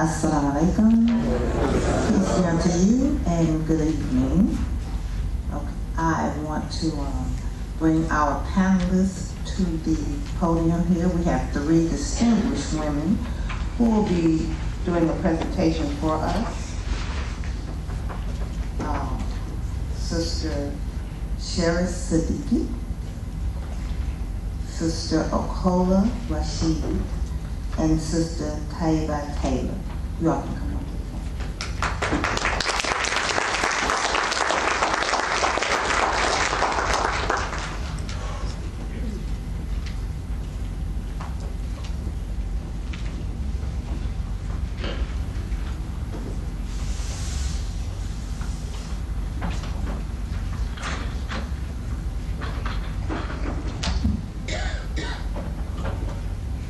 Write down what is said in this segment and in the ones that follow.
Assalamu alaikum. Peace be unto you and good evening. Okay. I want to bring our panelists to the podium here. We have three distinguished women who will be doing a presentation for us. Sister Sherry Siddiqui, Sister Okola Rashid, and Sister Taiba Taylor. You all can come up.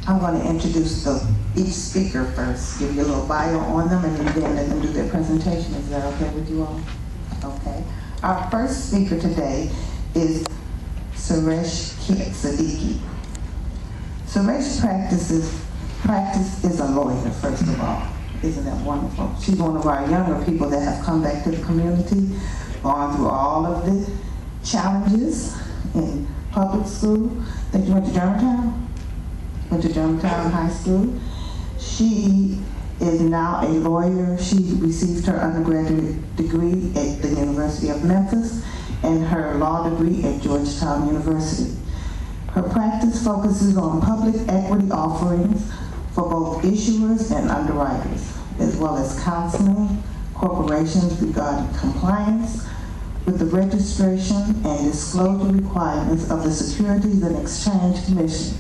I'm going to introduce each speaker first, give you a little bio on them, and then let them do their presentation. Is that okay with you all? Okay. Our first speaker today is Suresh Siddiqui. Suresh practice is a lawyer, first of all. Isn't that wonderful? She's one of our younger people that have come back to the community, gone through all of the challenges in public school. I think you went to Germantown? Went to Germantown High School. She is now a lawyer. She received her undergraduate degree at the University of Memphis and her law degree at Georgetown University. Her practice focuses on public equity offerings for both issuers and underwriters, as well as counseling corporations regarding compliance with the registration and disclosure requirements of the Securities and Exchange Commission.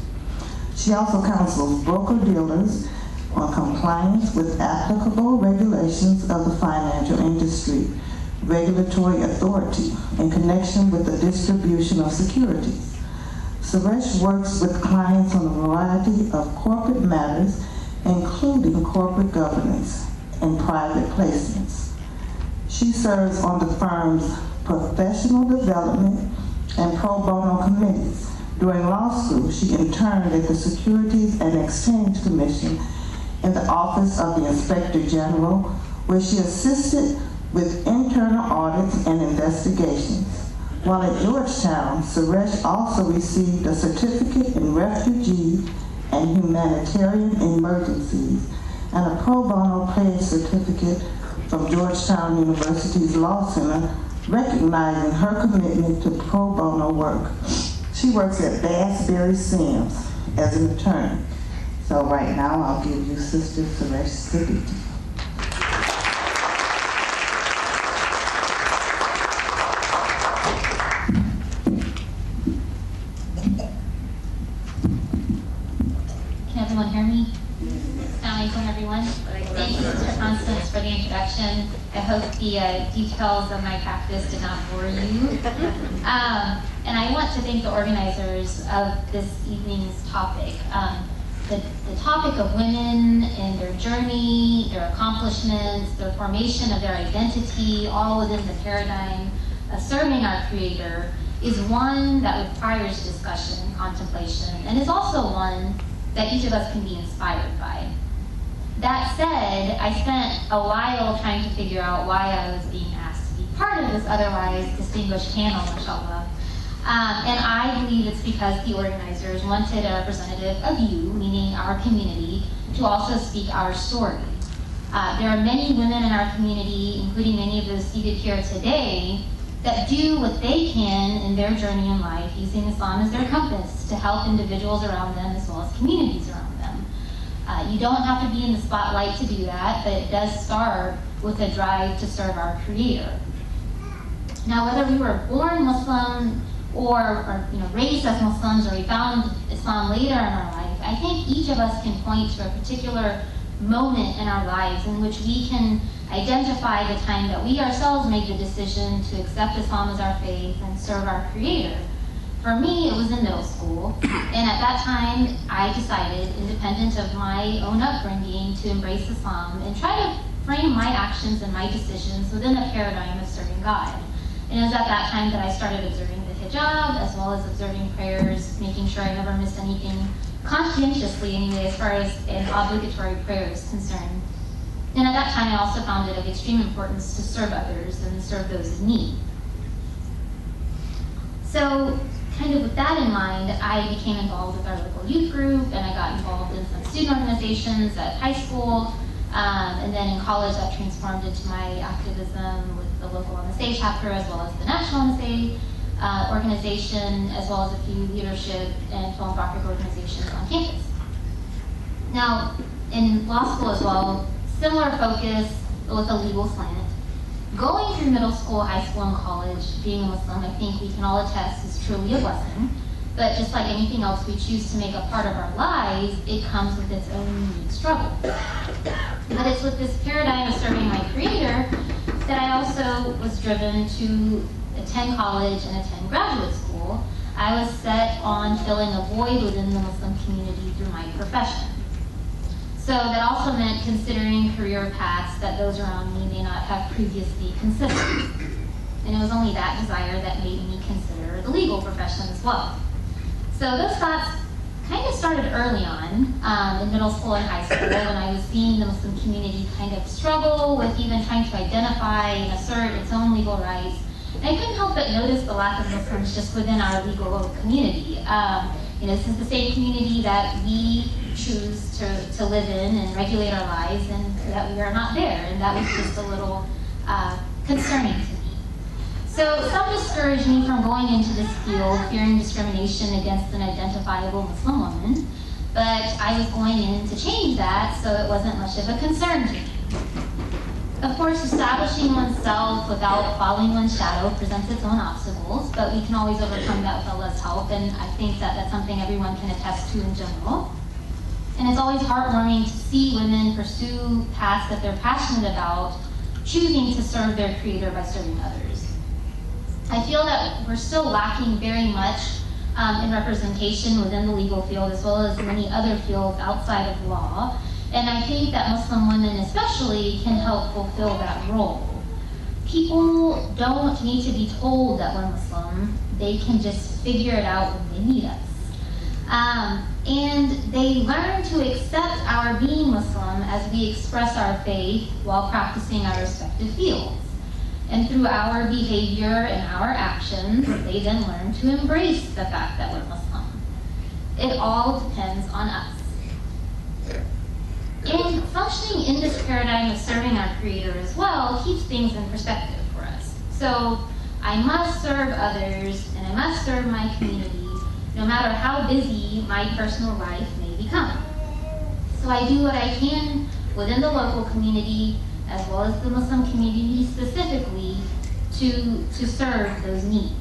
She also counsels broker-dealers on compliance with applicable regulations of the financial industry, regulatory authority, in connection with the distribution of securities. Suresh works with clients on a variety of corporate matters, including corporate governance and private placements. She serves on the firm's professional development and pro bono committees. During law school, she interned at the Securities and Exchange Commission in the Office of the Inspector General, where she assisted with internal audits and investigations. While at Georgetown, Suresh also received a certificate in refugee and humanitarian emergencies and a pro bono pledge certificate from Georgetown University's Law Center, recognizing her commitment to pro bono work. She works at Bass, Berry, Sims as an attorney. So right now, I'll give you Sister Suresh Siddiqui. Can everyone hear me? Assalamu alaikum, everyone. Thank you, Sister Constance, for the introduction. I hope the details of my practice did not bore you. And I want to thank the organizers of this evening's topic. The topic of women and their journey, their accomplishments, their formation of their identity, all within the paradigm of serving our Creator, is one that requires discussion and contemplation, and is also one that each of us can be inspired by. That said, I spent a while trying to figure out why I was being asked to be part of this otherwise distinguished panel, mashallah. And I believe it's because the organizers wanted a representative of you, meaning our community, to also speak our story. There are many women in our community, including many of those seated here today, that do what they can in their journey in life, using Islam as their compass to help individuals around them as well as communities around them. You don't have to be in the spotlight to do that, but it does start with a drive to serve our Creator. Now, whether we were born Muslim or raised as Muslims, or we found Islam later in our life, I think each of us can point to a particular moment in our lives in which we can identify the time that we ourselves made the decision to accept Islam as our faith and serve our Creator. For me, it was in middle school, and at that time, I decided, independent of my own upbringing, to embrace Islam and try to frame my actions and my decisions within a paradigm of serving God. And it was at that time that I started observing the hijab, as well as observing prayers, making sure I never missed anything, conscientiously anyway, as far as an obligatory prayer is concerned. And at that time, I also found it of extreme importance to serve others and serve those in need. So, kind of with that in mind, I became involved with our local youth group, and I got involved in some student organizations at high school, and then in college that transformed into my activism with the local MSA chapter as well as the national MSA organization, as well as a few leadership and philanthropic organizations on campus. Now, in law school as well, similar focus with a legal slant. Going through middle school, high school, and college, being a Muslim, I think we can all attest is truly a blessing. But just like anything else we choose to make a part of our lives, it comes with its own unique struggle. But it's with this paradigm of serving my Creator that I also was driven to attend college and attend graduate school. I was set on filling a void within the Muslim community through my profession. So that also meant considering career paths that those around me may not have previously considered. And it was only that desire that made me consider the legal profession as well. So those thoughts kind of started early on in middle school and high school when I was seeing the Muslim community kind of struggle with even trying to identify and assert its own legal rights. And I couldn't help but notice the lack of Muslims just within our legal community. This is the same community that we choose to live in and regulate our lives, and that we are not there, and that was just a little concerning to me. So some discouraged me from going into this field, fearing discrimination against an identifiable Muslim woman, but I was going in to change that, so it wasn't much of a concern to me. Of course, establishing oneself without following one's shadow presents its own obstacles, but we can always overcome that with Allah's help, and I think that that's something everyone can attest to in general. And it's always heartwarming to see women pursue paths that they're passionate about, choosing to serve their Creator by serving others. I feel that we're still lacking very much in representation within the legal field, as well as many other fields outside of law. And I think that Muslim women especially can help fulfill that role. People don't need to be told that we're Muslim. They can just figure it out when they meet us. And they learn to accept our being Muslim as we express our faith while practicing our respective fields. And through our behavior and our actions, they then learn to embrace the fact that we're Muslim. It all depends on us. And functioning in this paradigm of serving our Creator as well keeps things in perspective for us. So I must serve others, and I must serve my community, no matter how busy my personal life may become. So I do what I can within the local community, as well as the Muslim community specifically, to serve those needs.